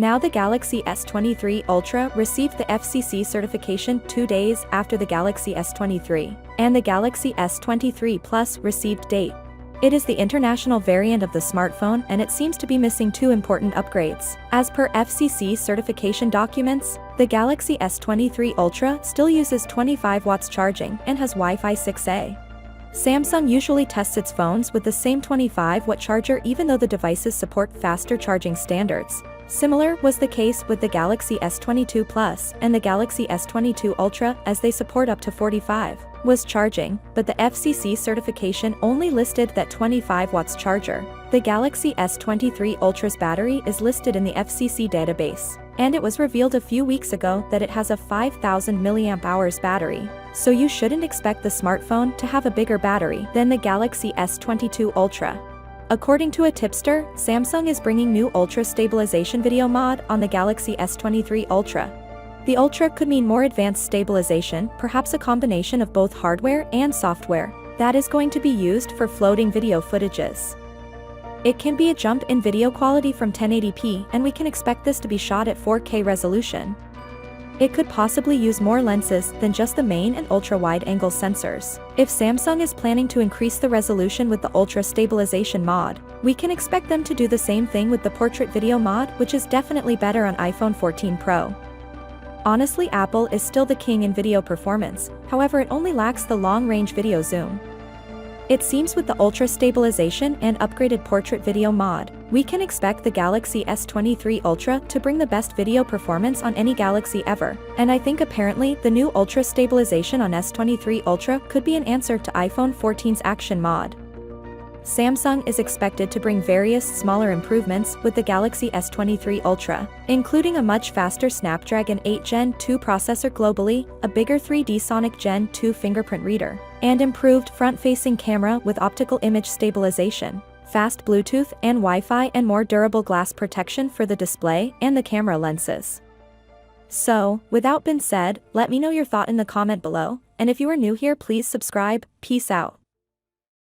Now the Galaxy S23 Ultra received the FCC certification 2 days after the Galaxy S23, and the Galaxy S23 Plus received date. It is the international variant of the smartphone and it seems to be missing 2 important upgrades. As per FCC certification documents, the Galaxy S23 Ultra still uses 25 watts charging and has Wi-Fi 6A. Samsung usually tests its phones with the same 25-watt charger even though the devices support faster charging standards. Similar was the case with the Galaxy S22 Plus and the Galaxy S22 Ultra as they support up to 45 watts charging, but the FCC certification only listed that 25 watts charger. The Galaxy S23 Ultra's battery is listed in the FCC database, and it was revealed a few weeks ago that it has a 5,000 mAh battery, so you shouldn't expect the smartphone to have a bigger battery than the Galaxy S22 Ultra. According to a tipster, Samsung is bringing new Ultra stabilization video mod on the Galaxy S23 Ultra. The Ultra could mean more advanced stabilization, perhaps a combination of both hardware and software, that is going to be used for floating video footages. It can be a jump in video quality from 1080p and we can expect this to be shot at 4K resolution. It could possibly use more lenses than just the main and ultra-wide-angle sensors. If Samsung is planning to increase the resolution with the Ultra Stabilization mod, we can expect them to do the same thing with the Portrait Video mod, which is definitely better on iPhone 14 Pro. Honestly, Apple is still the king in video performance, however it only lacks the long-range video zoom. It seems with the Ultra Stabilization and upgraded Portrait Video mod, we can expect the Galaxy S23 Ultra to bring the best video performance on any Galaxy ever, and I think apparently the new Ultra Stabilization on S23 Ultra could be an answer to iPhone 14's Action mod. Samsung is expected to bring various smaller improvements with the Galaxy S23 Ultra, including a much faster Snapdragon 8 Gen 2 processor globally, a bigger 3D Sonic Gen 2 fingerprint reader, and improved front-facing camera with optical image stabilization, fast Bluetooth and Wi-Fi, and more durable glass protection for the display and the camera lenses. So, without being said, let me know your thought in the comment below, and if you are new here please subscribe. Peace out.